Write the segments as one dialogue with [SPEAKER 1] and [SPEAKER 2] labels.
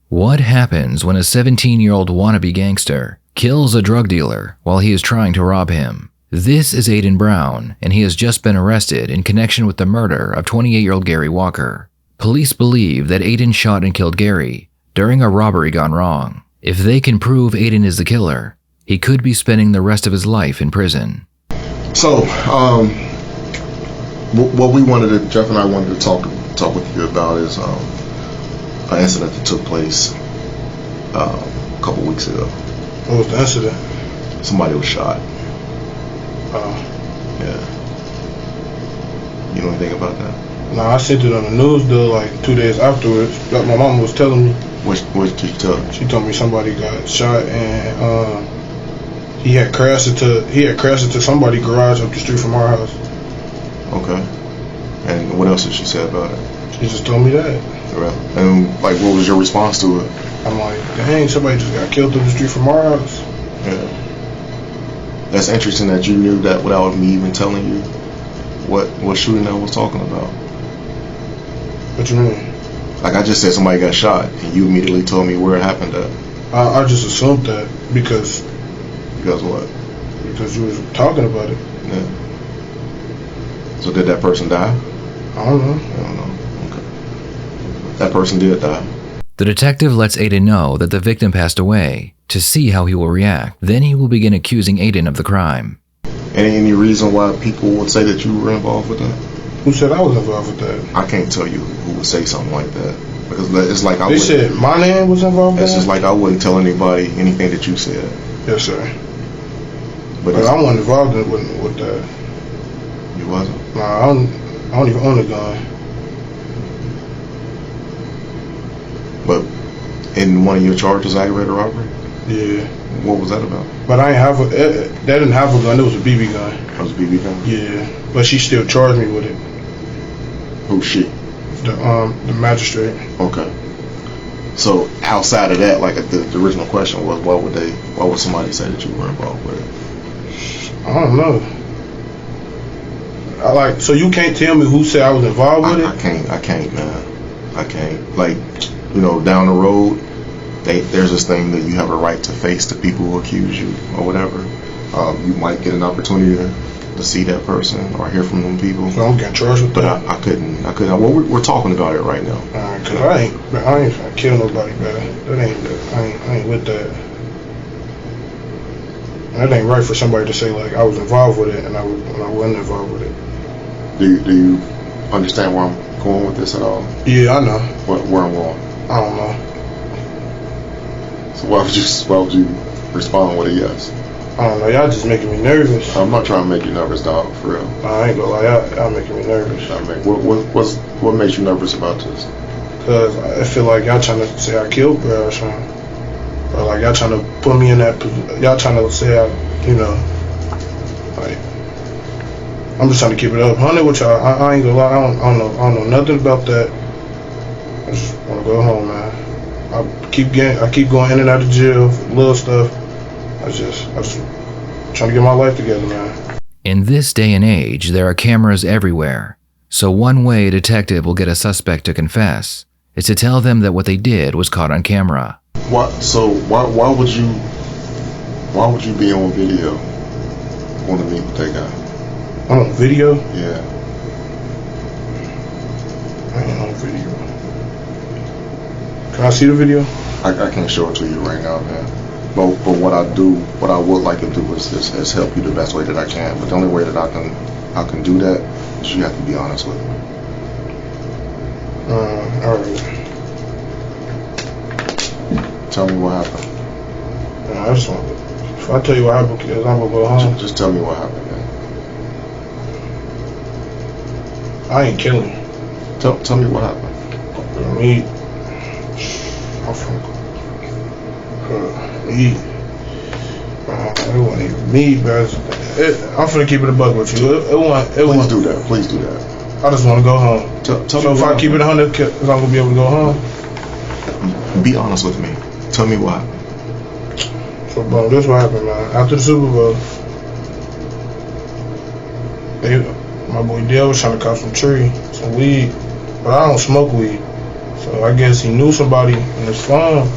[SPEAKER 1] What happens when a 17-year-old wannabe gangster kills a drug dealer while he is trying to rob him? This is Aiden Brown, and he has just been arrested in connection with the murder of 28-year-old Gary Walker. Police believe that Aiden shot and killed Gary during a robbery gone wrong. If they can prove Aiden is the killer, he could be spending the rest of his life in prison.
[SPEAKER 2] So, what we wanted to, Jeff and I wanted to talk with you about is an incident that took place a couple weeks ago.
[SPEAKER 3] What was the incident?
[SPEAKER 2] Somebody was shot. Yeah. You know anything about that?
[SPEAKER 3] No, I seen it on the news though, like 2 days afterwards. Like my mom was telling me.
[SPEAKER 2] What did you tell her?
[SPEAKER 3] She told me somebody got shot and he had crashed into somebody's garage up the street from our house.
[SPEAKER 2] Okay. And what else did she say about it?
[SPEAKER 3] She just told me that.
[SPEAKER 2] Really? And like, what was your response to it?
[SPEAKER 3] I'm like, dang, somebody just got killed up the street from our house.
[SPEAKER 2] Yeah. That's interesting that you knew that without me even telling you what shooting I was talking about.
[SPEAKER 3] What you mean?
[SPEAKER 2] Like, I just said somebody got shot, and you immediately told me where it happened at.
[SPEAKER 3] I just assumed that because.
[SPEAKER 2] Because what?
[SPEAKER 3] Because you was talking about it.
[SPEAKER 2] Yeah. So did that person die?
[SPEAKER 3] I don't know.
[SPEAKER 2] Okay. That person did die.
[SPEAKER 1] The detective lets Aiden know that the victim passed away to see how he will react. Then he will begin accusing Aiden of the crime.
[SPEAKER 2] Any reason why people would say that you were involved with that?
[SPEAKER 3] Who said I was involved with that?
[SPEAKER 2] I can't tell you who would say something like that. Because it's like
[SPEAKER 3] They said my name was involved with that?
[SPEAKER 2] It's just like I wouldn't tell anybody anything that you said.
[SPEAKER 3] Yes, sir.
[SPEAKER 2] But
[SPEAKER 3] I wasn't involved with that.
[SPEAKER 2] You wasn't?
[SPEAKER 3] Nah, I don't even own a gun.
[SPEAKER 2] But in one of your charges, aggravated robbery?
[SPEAKER 3] Yeah.
[SPEAKER 2] What was that about?
[SPEAKER 3] But I ain't they didn't have a gun. It was a BB gun.
[SPEAKER 2] It was a BB gun?
[SPEAKER 3] Yeah. But she still charged me with it.
[SPEAKER 2] Who's she?
[SPEAKER 3] The magistrate.
[SPEAKER 2] Okay. So outside of that, like the original question was, why would somebody say that you were involved with it?
[SPEAKER 3] I don't know. So you can't tell me who said I was involved with it?
[SPEAKER 2] I can't, man. I can't. Like, down the road, there's this thing that you have a right to face the people who accuse you or whatever. You might get an opportunity to see that person or hear from them people.
[SPEAKER 3] So I'm getting charged with that.
[SPEAKER 2] But I couldn't. Well, we're talking about it right now.
[SPEAKER 3] Cause I ain't trying to kill nobody, man. I ain't with that. That ain't right for somebody to say like I was involved with it and I wasn't involved with it.
[SPEAKER 2] Do you understand where I'm going with this at all?
[SPEAKER 3] Yeah, I know.
[SPEAKER 2] Where I'm going?
[SPEAKER 3] I don't know.
[SPEAKER 2] So why would you respond with a yes?
[SPEAKER 3] I don't know. Y'all just making me nervous.
[SPEAKER 2] I'm not trying to make you nervous, dog. For real.
[SPEAKER 3] I ain't gonna lie. Y'all making me nervous.
[SPEAKER 2] What makes you nervous about this?
[SPEAKER 3] Cause I feel like y'all trying to say I killed bro or something. Or like y'all trying to put me in that position. Y'all trying to say like I'm just trying to keep it up. 100 with y'all. I ain't gonna lie. I don't know nothing about that. I just wanna go home, man. I keep going in and out of jail for little stuff. I just trying to get my life together, man.
[SPEAKER 1] In this day and age, there are cameras everywhere. So one way a detective will get a suspect to confess is to tell them that what they did was caught on camera.
[SPEAKER 2] Why would you be on video wanting to meet with that guy?
[SPEAKER 3] I'm on video?
[SPEAKER 2] Yeah.
[SPEAKER 3] I ain't on video. Can I see the video?
[SPEAKER 2] I can't show it to you right now, man. But what I would like to do is help you the best way that I can. But the only way that I can do that is you have to be honest with me.
[SPEAKER 3] Alright.
[SPEAKER 2] Tell me what happened.
[SPEAKER 3] I just want. If I tell you what happened, I'm gonna go home.
[SPEAKER 2] Just tell me what happened, man.
[SPEAKER 3] I ain't killing.
[SPEAKER 2] Tell me what happened.
[SPEAKER 3] Me. I'm from. Me. It wasn't even me, bro. I'm finna keep it a buck with you.
[SPEAKER 2] Please do that. Please do that.
[SPEAKER 3] I just want to go home.
[SPEAKER 2] Tell
[SPEAKER 3] me if I keep it 100, I'm gonna be able to go home.
[SPEAKER 2] Be honest with me. Tell me what happened.
[SPEAKER 3] So, bro, this what happened, man. After the Super Bowl, my boy Dale was trying to cut some weed, but I don't smoke weed. So So I guess he knew somebody in his phone.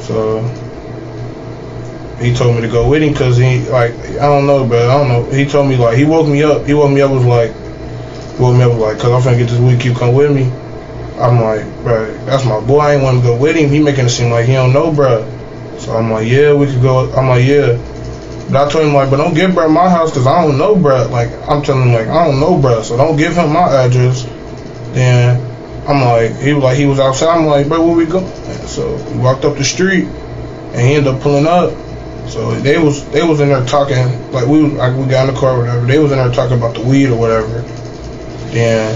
[SPEAKER 3] So he told me to go with him because he, like, I don't know, but I don't know. He told me, like, he woke me up. Was like, cause I'm finna get this weed, you come with me. I'm like, bro, that's my boy. I ain't want to go with him. He making it seem like he don't know, bro. So I'm like, yeah, we could go. I'm like, yeah. But I told him, like, but don't give bro my house because I don't know, bro. Like, I'm telling him, like, I don't know, bro. So don't give him my address. Then I'm like, he was outside. I'm like, bro, where we going? So we walked up the street and he ended up pulling up. So they was in there talking, like we got in the car or whatever. They was in there talking about the weed or whatever. Then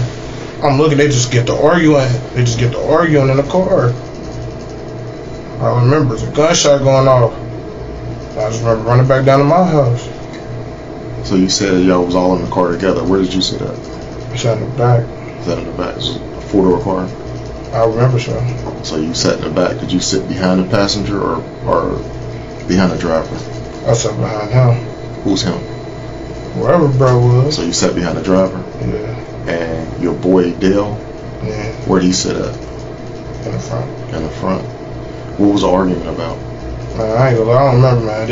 [SPEAKER 3] I'm looking, they just get to arguing. They just get to arguing in the car. I remember there's a gunshot going off. I just remember running back down to my house.
[SPEAKER 2] So you said y'all was all in the car together. Where did you sit at?
[SPEAKER 3] I sat in the back.
[SPEAKER 2] Sat in the back. It was a 4-door car.
[SPEAKER 3] I remember so.
[SPEAKER 2] So you sat in the back. Did you sit behind the passenger or behind the driver?
[SPEAKER 3] I sat behind him.
[SPEAKER 2] Who's him?
[SPEAKER 3] Wherever bro was.
[SPEAKER 2] So you sat behind the driver?
[SPEAKER 3] Yeah.
[SPEAKER 2] And your boy Dale?
[SPEAKER 3] Yeah.
[SPEAKER 2] Where'd he sit at?
[SPEAKER 3] In the front.
[SPEAKER 2] In the front. What was the argument about?
[SPEAKER 3] Man, I ain't gonna lie, I don't remember, man.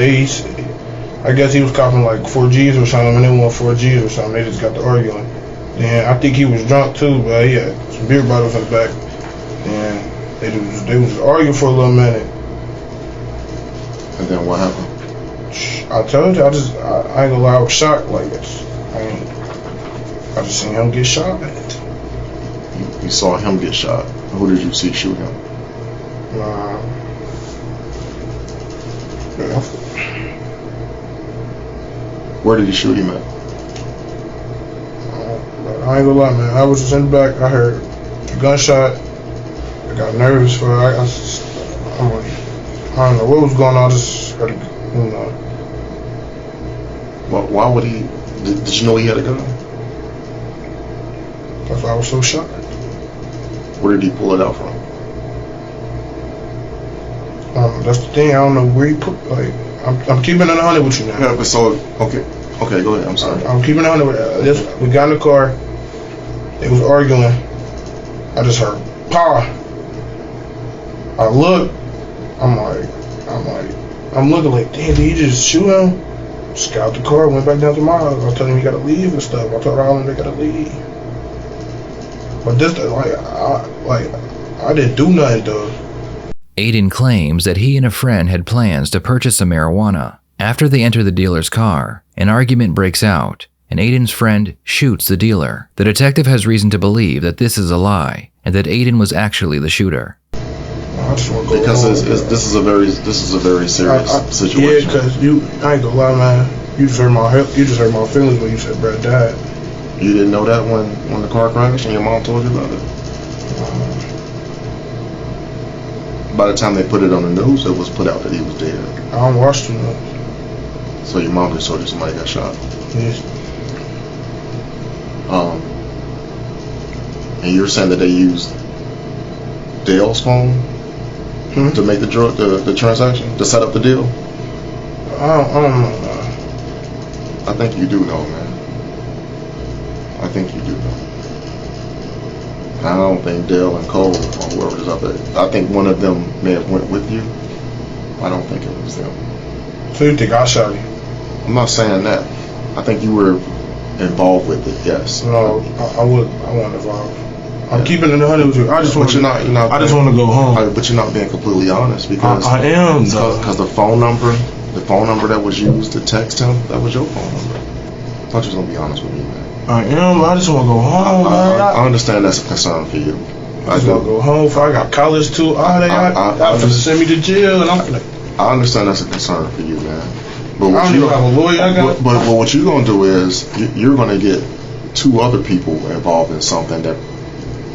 [SPEAKER 3] I guess he was copping like 4Gs or something, and they want 4Gs or something. They just got to arguing. And I think he was drunk too, but he had some beer bottles in the back. And they was arguing for a little minute.
[SPEAKER 2] And then what happened?
[SPEAKER 3] I told you, I ain't gonna lie, I was shocked. Like, I just seen him get shot.
[SPEAKER 2] You saw him get shot. Who did you see shoot him? Where did he shoot him at?
[SPEAKER 3] I ain't gonna lie, man. I was just in the back. I heard a gunshot. I got nervous for it. I'm like, I don't know what was going on. I just heard, you know.
[SPEAKER 2] Well, why would he? Did you know he had a gun?
[SPEAKER 3] That's why I was so shocked.
[SPEAKER 2] Where did he pull it out from?
[SPEAKER 3] That's the thing. I don't know where he put. Like, I'm keeping it 100 with you now.
[SPEAKER 2] Yeah, but so okay, go ahead. I'm sorry.
[SPEAKER 3] I'm keeping it 100 with this. We got in the car. They was arguing. I just heard pa. I look. I'm looking like, damn, did he just shoot him? Just got out the car, went back down to my house. I told him he gotta leave and stuff. I told all of them they gotta leave. But this, I didn't do nothing though.
[SPEAKER 1] Aiden claims that he and a friend had plans to purchase some marijuana. After they enter the dealer's car, an argument breaks out, and Aiden's friend shoots the dealer. The detective has reason to believe that this is a lie, and that Aiden was actually the shooter.
[SPEAKER 3] I just want to go
[SPEAKER 2] because
[SPEAKER 3] home,
[SPEAKER 2] this is a very serious situation.
[SPEAKER 3] Yeah, because I ain't gonna lie, man. You just hurt my feelings when you said Brad died.
[SPEAKER 2] You didn't know that when the car crashed and your mom told you about it? By the time they put it on the news, it was put out that he was dead.
[SPEAKER 3] I don't watch too much.
[SPEAKER 2] So your mom just told you somebody got shot?
[SPEAKER 3] Yes.
[SPEAKER 2] And you're saying that they used Dale's phone to make the transaction, to set up the deal?
[SPEAKER 3] I don't know, man.
[SPEAKER 2] I think you do know, man. I think you do know. I don't think Dale and Cole or whoever is out there. I think one of them may have went with you. I don't think it was them.
[SPEAKER 3] So you think I shot him?
[SPEAKER 2] I'm not saying that. I think you were involved with it. Yes.
[SPEAKER 3] No, I wasn't involved. I'm keeping it 100 with you. I just want to. I just want to go home.
[SPEAKER 2] But you're not being completely honest because
[SPEAKER 3] I am.
[SPEAKER 2] Because the phone number that was used to text him, that was your phone number. I thought you was gonna be honest with me, man.
[SPEAKER 3] I am. I just want to go home, man.
[SPEAKER 2] I understand that's a concern for you.
[SPEAKER 3] I just want to go home. I got college too. Y'all finna send me to jail, and I'm finna.
[SPEAKER 2] I understand that's a concern for you, man. But
[SPEAKER 3] I don't even have a lawyer.
[SPEAKER 2] But what you're gonna do is you're gonna get 2 other people involved in something that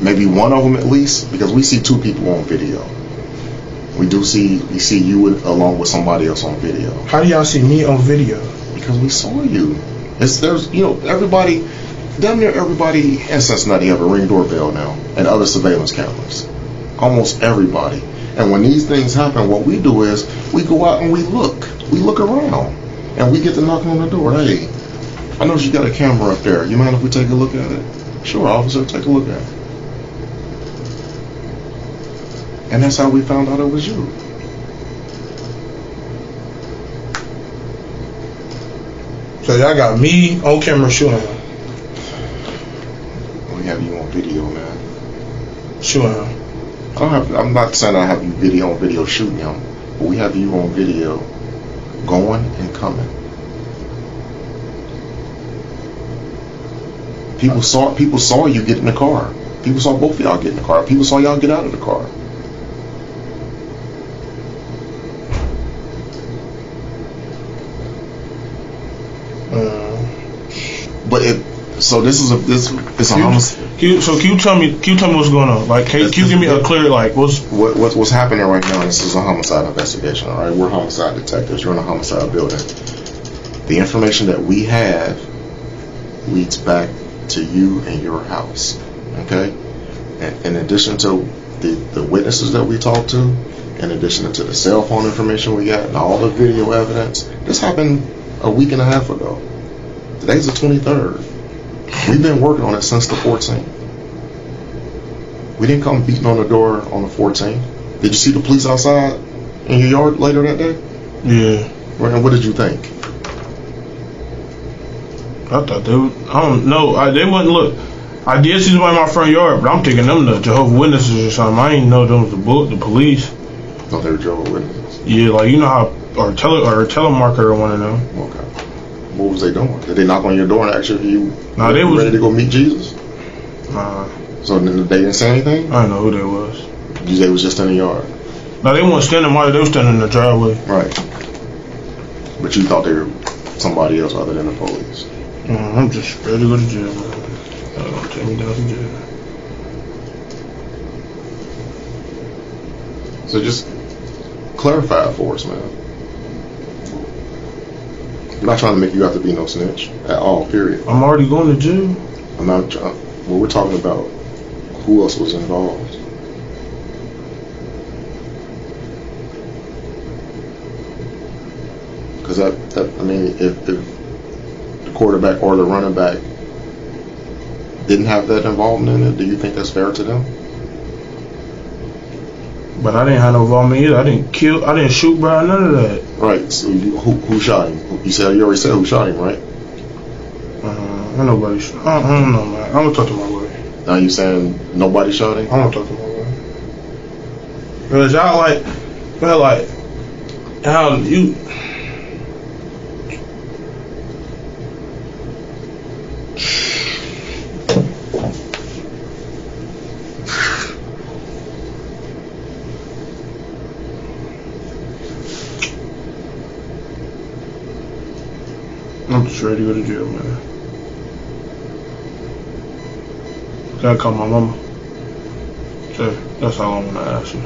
[SPEAKER 2] maybe one of them at least, because we see 2 people on video. We see you along with somebody else on video.
[SPEAKER 3] How do y'all see me on video?
[SPEAKER 2] Because we saw you. There's everybody, damn near everybody in Cincinnati have a Ring doorbell now and other surveillance cameras. Almost everybody. And when these things happen, what we do is we go out and we look around, and we get to knocking on the door. Hey, I noticed you got a camera up there. You mind if we take a look at it? Sure, officer, take a look at it. And that's how we found out it was you.
[SPEAKER 3] So y'all got me on camera shooting him.
[SPEAKER 2] We have you on video, man.
[SPEAKER 3] Shooting him.
[SPEAKER 2] I'm not saying I have you on video shooting him, but we have you on video going and coming. People saw you get in the car. People saw both of y'all get in the car. People saw y'all get out of the car. But it's a homicide.
[SPEAKER 3] Can you tell me what's going on? Like, can you give me a clear, like,
[SPEAKER 2] what's happening right now? This is a homicide investigation. All right, we're homicide detectives. You're in a homicide building. The information that we have leads back to you and your house. Okay, and in addition to the witnesses that we talked to, in addition to the cell phone information we got and all the video evidence, this happened a week and a half ago. Today's the 23rd. We've been working on it since the 14th. We didn't come beating on the door on the 14th. Did you see the police outside in your yard later that day?
[SPEAKER 3] Yeah.
[SPEAKER 2] And what did you think?
[SPEAKER 3] I thought they would. I don't know. They wouldn't look. I did see somebody in my front yard, but I'm thinking them the Jehovah's Witnesses or something. I didn't know them was the police.
[SPEAKER 2] Thought they were Jehovah's Witnesses.
[SPEAKER 3] Yeah, like you know how or telemarketer or one of them.
[SPEAKER 2] Okay. What was they doing? Did they knock on your door and ask you if you
[SPEAKER 3] they was
[SPEAKER 2] ready to go meet Jesus?
[SPEAKER 3] Nah.
[SPEAKER 2] So they didn't say anything?
[SPEAKER 3] I didn't know who they was.
[SPEAKER 2] They was just in the yard.
[SPEAKER 3] No, they weren't standing there. They were standing in the driveway.
[SPEAKER 2] Right. But you thought they were somebody else other than the police.
[SPEAKER 3] I'm just ready to go to jail, man. Don't take me down to jail.
[SPEAKER 2] So just clarify it for us, man. I'm not trying to make you have to be no snitch at all, period.
[SPEAKER 3] I'm already going to jail.
[SPEAKER 2] I'm not trying. Well, we're talking about who else was involved. Because I mean, if the quarterback or the running back didn't have that involvement in it, do you think that's fair to them?
[SPEAKER 3] But I didn't have no involvement either. I didn't shoot Brian, none of that.
[SPEAKER 2] Right. So who shot him? You already said who shot him, right?
[SPEAKER 3] Nobody shot. I don't know, man. I'm gonna talk to my lawyer.
[SPEAKER 2] Now you saying nobody shot him?
[SPEAKER 3] I'm gonna talk to my lawyer. Cause y'all like how you. I'm just ready to go to jail, man. Gotta call my mama. So that's all I'm gonna ask you.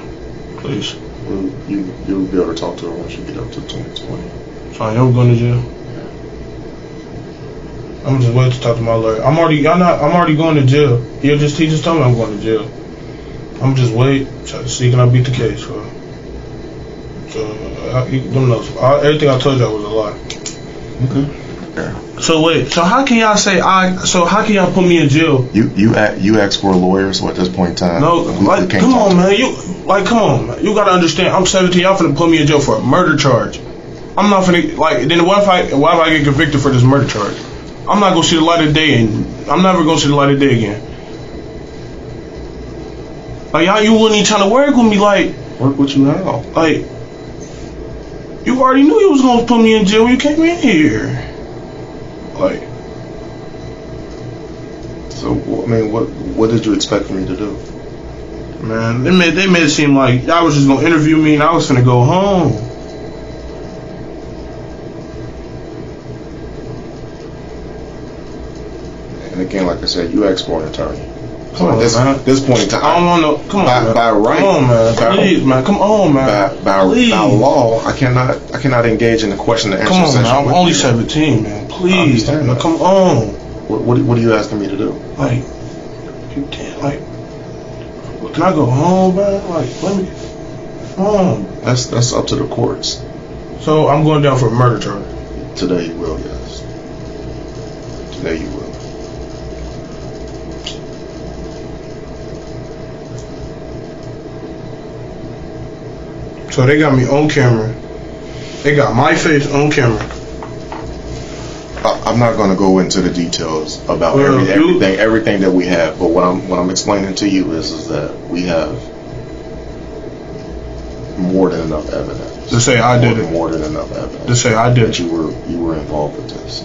[SPEAKER 3] Please.
[SPEAKER 2] Well, you'll be able to talk to her once you get up to 2020.
[SPEAKER 3] So I am going to jail. I'm just waiting to talk to my lawyer. I'm already going to jail. He just told me I'm going to jail. I'm just waiting to see can I beat the case, bro. So everything I told y'all was a lie.
[SPEAKER 2] Okay.
[SPEAKER 3] So wait, so how can y'all say how can y'all put me in jail?
[SPEAKER 2] You asked for a lawyer, so at this point in time,
[SPEAKER 3] no, come on, man. You gotta understand. I'm 17. Y'all finna put me in jail for a murder charge. I'm not finna Then what if I get convicted for this murder charge? I'm not gonna see the light of day, and I'm never gonna see the light of day again. Like y'all, you wasn't even trying to work with me. Like
[SPEAKER 2] work with you now.
[SPEAKER 3] Like you already knew you was gonna put me in jail when you came in here. Like,
[SPEAKER 2] so I mean, what did you expect me to do?
[SPEAKER 3] Man, they made it seem like y'all was just gonna interview me and I was gonna go home.
[SPEAKER 2] And again, like I said, you asked for an attorney.
[SPEAKER 3] Come on,
[SPEAKER 2] this point in time,
[SPEAKER 3] I don't want no. Come on, man.
[SPEAKER 2] By right,
[SPEAKER 3] come on, man. Please, man. Come on, man.
[SPEAKER 2] By law, I cannot engage in the question and answer session.
[SPEAKER 3] Come on, man. I'm only 17, man. Please, man. Come on.
[SPEAKER 2] What are you asking me to do?
[SPEAKER 3] Like, you can't. Like, can I go home, man? Like, let me home.
[SPEAKER 2] That's up to the courts.
[SPEAKER 3] So I'm going down for a murder charge.
[SPEAKER 2] Today you will, yes. Today you will.
[SPEAKER 3] So they got me on camera. They got my face on camera.
[SPEAKER 2] I'm not going to go into the details about everything that we have, but what I'm explaining to you is that we have more than enough evidence.
[SPEAKER 3] To say I did it.
[SPEAKER 2] More than enough evidence.
[SPEAKER 3] To say I did
[SPEAKER 2] that you were involved with this.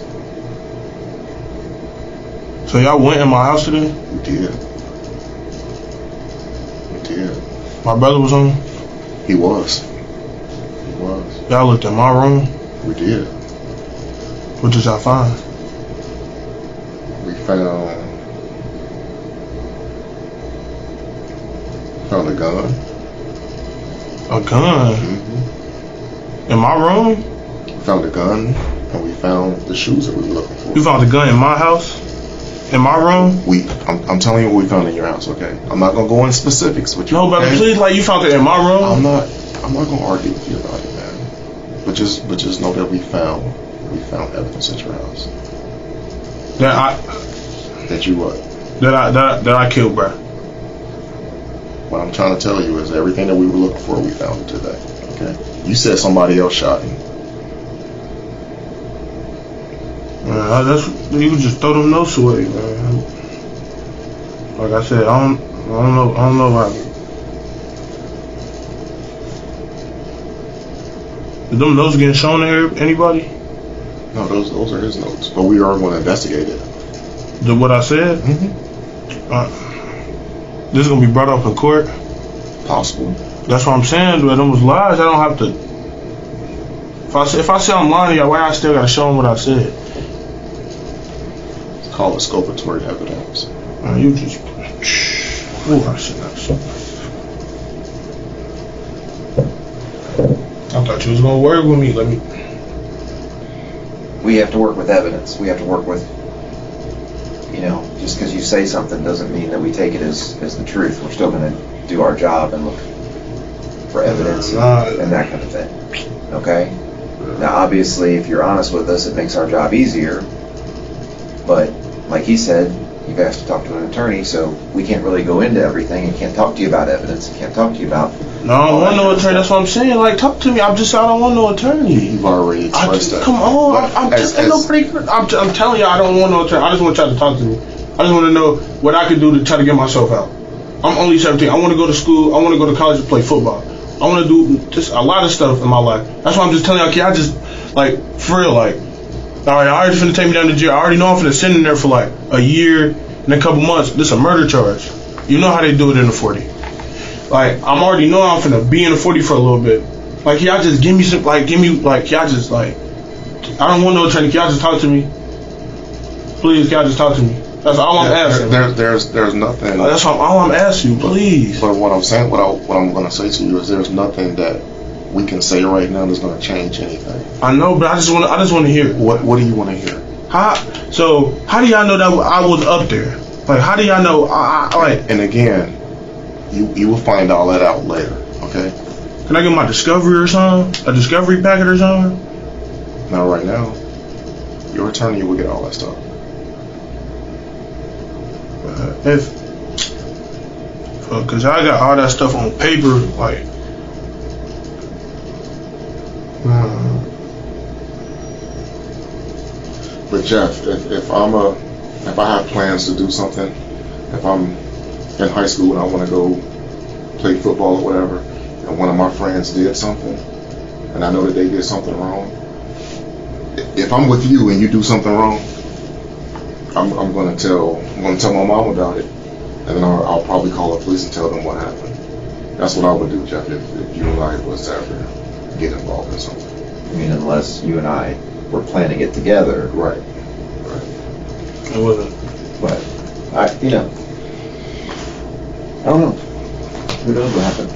[SPEAKER 3] So y'all went in my house today?
[SPEAKER 2] We did. We did.
[SPEAKER 3] My brother was home?
[SPEAKER 2] He was. He was.
[SPEAKER 3] Y'all looked in my room?
[SPEAKER 2] We did.
[SPEAKER 3] What did y'all find?
[SPEAKER 2] We found a gun.
[SPEAKER 3] A gun?
[SPEAKER 2] Mm-hmm.
[SPEAKER 3] In my room?
[SPEAKER 2] We found a gun, and we found the shoes that we were looking for.
[SPEAKER 3] You found a gun in my house? In my room?
[SPEAKER 2] I'm telling you what we found in your house, okay? I'm not gonna go into specifics with you.
[SPEAKER 3] No, brother,
[SPEAKER 2] okay?
[SPEAKER 3] please, like you found it in my room?
[SPEAKER 2] I'm not gonna argue with you about it, man. But just know that we found evidence at your house. That you what?
[SPEAKER 3] That I killed, bro.
[SPEAKER 2] What I'm trying to tell you is everything that we were looking for, we found it today. Okay? You said somebody else shot him.
[SPEAKER 3] Man, you can just throw them notes away, man. Like I said, I don't know how. Is them notes getting shown to anybody?
[SPEAKER 2] No, those are his notes. But we are going to investigate it.
[SPEAKER 3] What I said?
[SPEAKER 2] Mm-hmm.
[SPEAKER 3] This is gonna be brought up in court.
[SPEAKER 2] Possible.
[SPEAKER 3] That's what I'm saying. But them was lies. I don't have to. If I say I'm lying to y'all, why I still gotta show them what I said?
[SPEAKER 2] It's called exculpatory evidence.
[SPEAKER 3] You just. Ooh, I should not. I thought you was gonna work with me.
[SPEAKER 4] We have to work with evidence. We have to work with, just because you say something doesn't mean that we take it as the truth. We're still going to do our job and look for evidence and that kind of thing. Okay? Now, obviously, if you're honest with us, it makes our job easier. But, like he said, you've asked to talk to an attorney, so we can't really go into everything and can't talk to you about evidence and can't talk to you about...
[SPEAKER 3] No, I don't want no attorney. That's what I'm saying. Like, talk to me. I don't want no attorney.
[SPEAKER 2] You've already expressed that.
[SPEAKER 3] Come on. I'm telling you, I don't want no attorney. I just want y'all to talk to me. I just want to know what I can do to try to get myself out. I'm only 17. I want to go to school. I want to go to college and play football. I want to do just a lot of stuff in my life. That's why I'm just telling y'all, I just, like, for real, like, all right, I already finna take me down to jail. I already know I'm finna sit in there for, like, a year and a couple months. This is a murder charge. You know how they do it in the 40. Like, I'm already know I'm finna be in the 40 for a little bit. Like, y'all just give me some, like, y'all just, like, I don't want no attorney. Can y'all just talk to me? Please, can y'all just talk to me? That's all I'm asking.
[SPEAKER 2] There's nothing.
[SPEAKER 3] That's all I'm asking you, please.
[SPEAKER 2] But what I'm saying, what I'm going to say to you is there's nothing that we can say right now that's going to change anything.
[SPEAKER 3] I know, but I just want to hear it.
[SPEAKER 2] What do you want to hear?
[SPEAKER 3] How do y'all know that I was up there? Like, how do y'all know?
[SPEAKER 2] And again, you will find all that out later. Okay.
[SPEAKER 3] Can I get my discovery or something? A discovery packet or something?
[SPEAKER 2] Not right now. Your attorney will get all that stuff.
[SPEAKER 3] Cause I got all that stuff on paper, like.
[SPEAKER 2] But Jeff, if I have plans to do something, if I'm in high school and I want to go play football or whatever, and one of my friends did something, and I know that they did something wrong, if I'm with you and you do something wrong, I'm going to tell my mom about it, and then I'll probably call the police and tell them what happened. That's what I would do, Jeff, if you and I was to ever get involved in something.
[SPEAKER 4] I mean, unless you and I were planning it together.
[SPEAKER 2] Right.
[SPEAKER 3] It wasn't.
[SPEAKER 4] But, I don't know. Who knows what happened?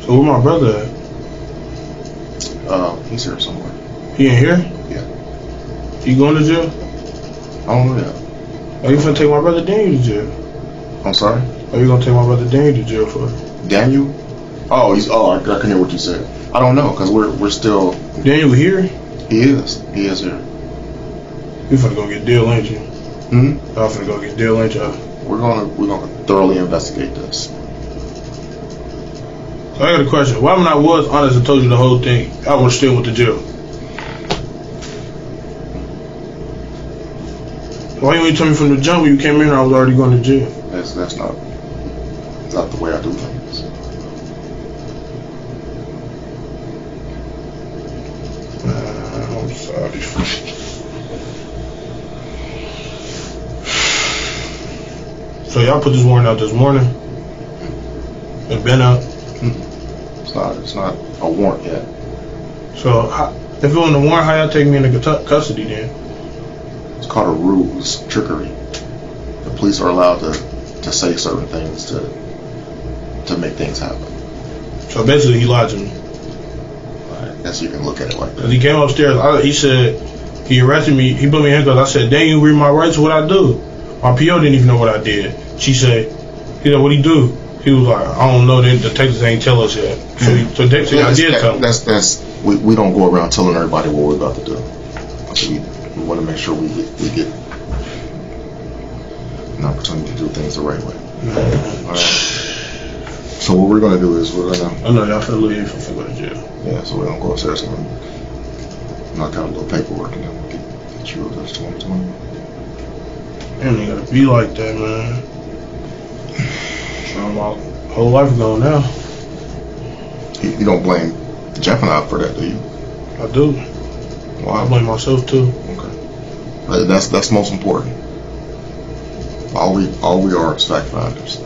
[SPEAKER 3] So where my brother at?
[SPEAKER 2] He's here somewhere.
[SPEAKER 3] He in here?
[SPEAKER 2] Yeah.
[SPEAKER 3] He going to jail?
[SPEAKER 2] I don't know yet.
[SPEAKER 3] Are you finna take my brother Daniel to jail?
[SPEAKER 2] I'm sorry?
[SPEAKER 3] Are you gonna take my brother Daniel to jail for?
[SPEAKER 2] Daniel? I couldn't hear what you said. I don't know, because we're still...
[SPEAKER 3] Daniel here?
[SPEAKER 2] He is here.
[SPEAKER 3] You finna go get Dill, ain't you?
[SPEAKER 2] Y'all
[SPEAKER 3] finna go get Dill, ain't y'all?
[SPEAKER 2] We're gonna thoroughly investigate this.
[SPEAKER 3] So I got a question. Why when I was honest and told you the whole thing, I would still went to jail? Why you ain't tell me from the jump when you came in here I was already going to jail?
[SPEAKER 2] That's not the way I do things.
[SPEAKER 3] I'm sorry. So y'all put this warrant out this morning? It been out?
[SPEAKER 2] It's not a warrant yet.
[SPEAKER 3] So if it wasn't a warrant, how y'all take me into custody then?
[SPEAKER 2] It's called a ruse, trickery. The police are allowed to say certain things to make things happen.
[SPEAKER 3] So basically he lied to me.
[SPEAKER 2] I guess you can look at it like that.
[SPEAKER 3] Cause he came upstairs, he said, he arrested me, he put me in handcuffs. I said, dang, you read my rights, what I do? My PO didn't even know what I did. He said, what'd he do? He was like, I don't know, the detectives ain't tell us yet. So I did tell him.
[SPEAKER 2] We don't go around telling everybody what we're about to do. We want to make sure we get an opportunity to do things the right way. All right. So what we're gonna do is we're gonna.
[SPEAKER 3] I know y'all finna leave if we go to jail.
[SPEAKER 2] Yeah, so we're gonna go upstairs and knock out a little paperwork and then we'll get you over to 2020.
[SPEAKER 3] It ain't gotta be like that, man. My whole life gone now.
[SPEAKER 2] You don't blame Jeff and I for that, do you?
[SPEAKER 3] I do.
[SPEAKER 2] Why?
[SPEAKER 3] I blame myself too.
[SPEAKER 2] Okay. That's most important. All we are is fact finders.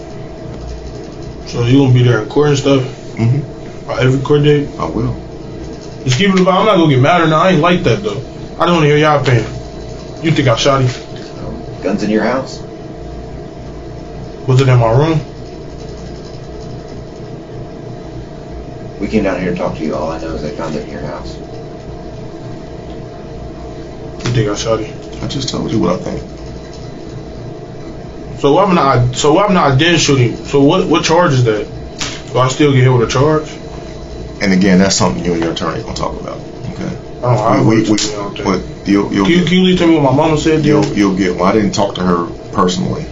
[SPEAKER 3] So you gonna be there in court and stuff?
[SPEAKER 2] Mm-hmm.
[SPEAKER 3] Every court date?
[SPEAKER 2] I will.
[SPEAKER 3] Just keep it about. I'm not gonna get mad or not. I ain't like that though. I don't wanna hear y'all opinion. You think I shot him?
[SPEAKER 4] Guns in your house?
[SPEAKER 3] Was it in my room?
[SPEAKER 4] We came down here to talk to you. All I know is they found it in your house.
[SPEAKER 3] You think I shot him?
[SPEAKER 2] I just told you what I think.
[SPEAKER 3] So why not I didn't shoot him? So what charge is that? Do I still get hit with a charge?
[SPEAKER 2] And again, that's something you and your attorney gonna talk about. Okay.
[SPEAKER 3] Can you please tell me what my mama said?
[SPEAKER 2] You'll get. Well, I didn't talk to her personally.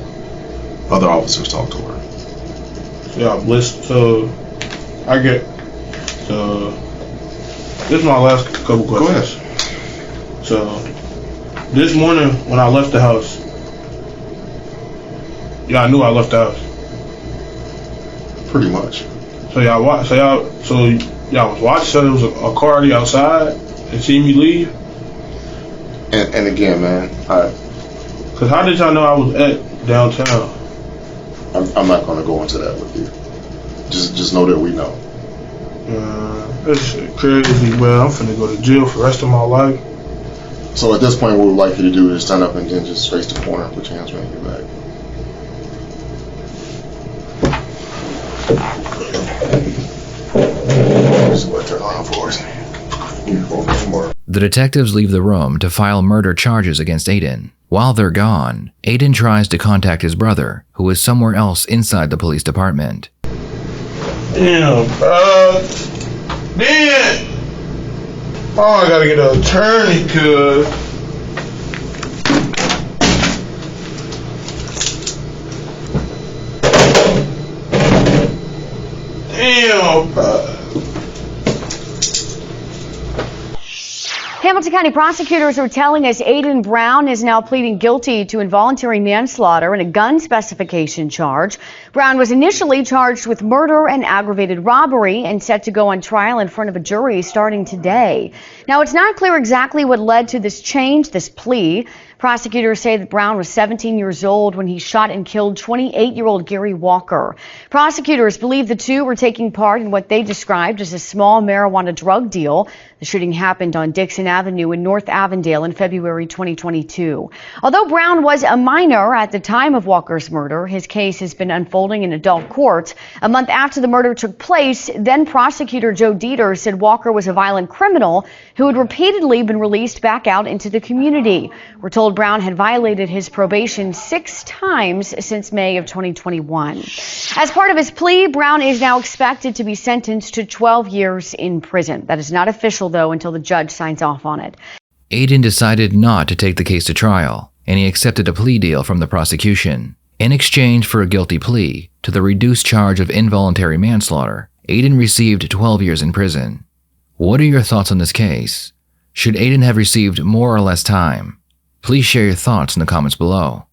[SPEAKER 2] Other officers talked to her.
[SPEAKER 3] Yeah, blessed. So I get. So this is my last couple questions.
[SPEAKER 2] Go ahead.
[SPEAKER 3] So this morning when I left the house, I knew I left the house.
[SPEAKER 2] Pretty much.
[SPEAKER 3] So y'all was watching. So there was a car already outside and see me leave.
[SPEAKER 2] And again, man,
[SPEAKER 3] Cause how did y'all know I was at downtown?
[SPEAKER 2] I'm not gonna go into that with you. Just know that we know.
[SPEAKER 3] This shit crazy, man. I'm finna go to jail for the rest of my life.
[SPEAKER 2] So at this point, what we'd like you to do is stand up and then just face the corner and put your hands behind your back. This is what turn around for us.
[SPEAKER 1] The detectives leave the room to file murder charges against Aiden. While they're gone, Aiden tries to contact his brother, who is somewhere else inside the police department.
[SPEAKER 3] Damn, man. Oh, I gotta get an attorney, cuz. Damn,
[SPEAKER 5] Hamilton County prosecutors are telling us Aiden Brown is now pleading guilty to involuntary manslaughter and a gun specification charge. Brown was initially charged with murder and aggravated robbery and set to go on trial in front of a jury starting today. Now, it's not clear exactly what led to this change, this plea. Prosecutors say that Brown was 17 years old when he shot and killed 28-year-old Gary Walker. Prosecutors believe the two were taking part in what they described as a small marijuana drug deal. The shooting happened on Dixon Avenue in North Avondale in February 2022. Although Brown was a minor at the time of Walker's murder, his case has been unfolding in adult court. A month after the murder took place, then prosecutor Joe Dieter said Walker was a violent criminal who had repeatedly been released back out into the community. We're told Brown had violated his probation 6 times since May of 2021. As part of his plea, Brown is now expected to be sentenced to 12 years in prison. That is not official, though, until the judge signs off on it.
[SPEAKER 1] Aiden decided not to take the case to trial, and he accepted a plea deal from the prosecution. In exchange for a guilty plea to the reduced charge of involuntary manslaughter, Aiden received 12 years in prison. What are your thoughts on this case? Should Aiden have received more or less time? Please share your thoughts in the comments below.